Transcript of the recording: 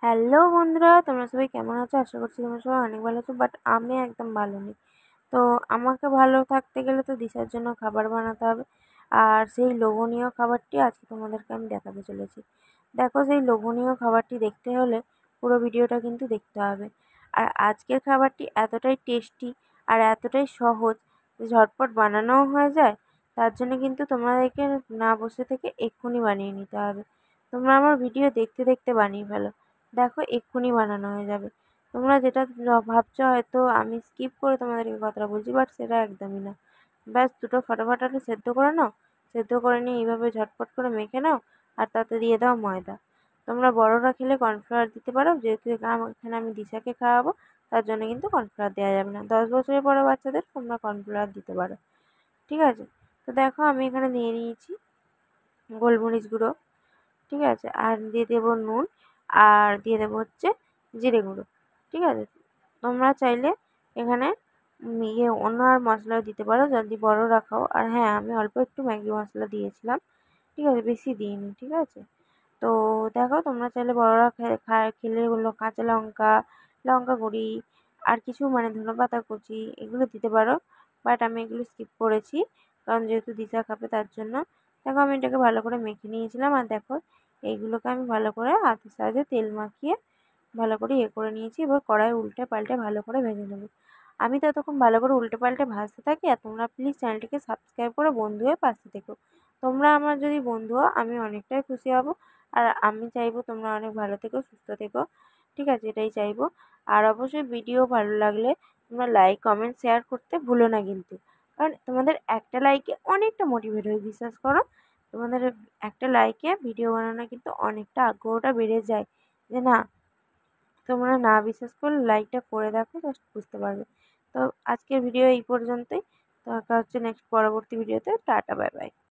Hello বন্ধুরা, তোমরা সবাই কেমন আছো? আশা করছি তোমরা সবাই অনেক ভালো আছো। বাট আমি একদম ভালো নেই। তো আমাকে ভালো থাকতে গেলে তো দিশার জন্য খাবার বানাতে হবে। আর সেই লোভনীয় খাবারটি আজকে তোমাদেরকে আমি দেখাতে চলেছি। দেখো, সেই লোভনীয় খাবারটি দেখতে হলে পুরো ভিডিওটা কিন্তু দেখতে হবে। আর আজকের খাবারটি এতটাই টেস্টি আর এতটাই সহজ যে ঝটপট বানানোও হয়ে যায়। তার জন্য কিন্তু তোমাদেরকে না বসে থেকে এক্ষুনি বানিয়ে নিতে হবে। তোমরা আমার ভিডিও দেখতে দেখতে বানিয়ে ফেলো। দেখো, এক্ষুনি বানানো হয়ে যাবে। তোমরা যেটা ভাবছো হয়তো আমি স্কিপ করে তোমাদেরকে কথাটা বলছি, বাট সেটা একদমই না। ব্যাস দুটো ফাটাফাট আলু সেদ্ধ করে নাও। সেদ্ধ করে নিয়ে এইভাবে ঝটপট করে মেখে নাও। আর তাতে দিয়ে দাও ময়দা। তোমরা বড়রা খেলে কর্নফ্লাওয়ার দিতে পারো, যেহেতু এখানে আমি দিশাকে খাওয়াবো। তার জন্য কিন্তু কর্নফ্লাওয়ার দেওয়া যাবে না। 10 বছরের পরে বাচ্চাদের তোমরা কর্নফ্লাওয়ার দিতে পারো। ঠিক আছে? তো দেখো, আমি এখানে নিয়ে নিয়েছি গোলমরিচ গুঁড়ো। ঠিক আছে? আর দিয়ে দেবো নুন। আর দিয়ে দেবো হচ্ছে জিরে গুঁড়ো। ঠিক আছে? তোমরা চাইলে এখানে অন্য আর মশলাও দিতে পারো যদি বড়রা খাও। আর হ্যাঁ, আমি অল্প একটু ম্যাগি মশলা দিয়েছিলাম। ঠিক আছে? বেশি দিইনি। ঠিক আছে? তো দেখো, তোমরা চাইলে বড়রা খেলে এগুলো কাঁচা লঙ্কা, লঙ্কা গুঁড়ি আর কিছু মানে ধনেপাতা কুচি এগুলো দিতে পারো। বাট আমি এগুলো স্কিপ করেছি, কারণ যেহেতু দিশা খাবে তার জন্য। দেখো, আমি এটাকে ভালো করে মেখে নিয়েছিলাম। আর দেখো, এইগুলোকে আমি ভালো করে হাতের সাহায্যে তেল মাখিয়ে ভালো করে করে নিয়েছি। এবার কড়াই উল্টে পাল্টে ভালো করে ভেজে নেব। আমি ততক্ষণ ভালো করে উল্টে পাল্টে ভাজতে থাকি। আর তোমরা প্লিজ চ্যানেলটিকে সাবস্ক্রাইব করে বন্ধু হয়ে পাশে থেকো। তোমরা আমার যদি বন্ধু হও, আমি অনেকটাই খুশি হব। আর আমি চাইবো তোমরা অনেক ভালো থেকো, সুস্থ থেকো। ঠিক আছে? এটাই চাইবো। আর অবশ্যই ভিডিও ভালো লাগলে তোমরা লাইক, কমেন্ট, শেয়ার করতে ভুলো না কিন্তু। কারণ তোমাদের একটা লাইকে অনেকটা মোটিভেট হই, বিশ্বাস করো। তোমাদের একটা লাইকে ভিডিও বানানো কিন্তু অনেকটা আগ্রহটা বেড়ে যায়। যে না, তোমরা না বিশ্বাস করলে লাইকটা করে দেখো, জাস্ট বুঝতে পারবে। তো আজকের ভিডিও এই পর্যন্তই। তো দেখা হচ্ছে নেক্সট পরবর্তী ভিডিওতে। Tata, bye bye.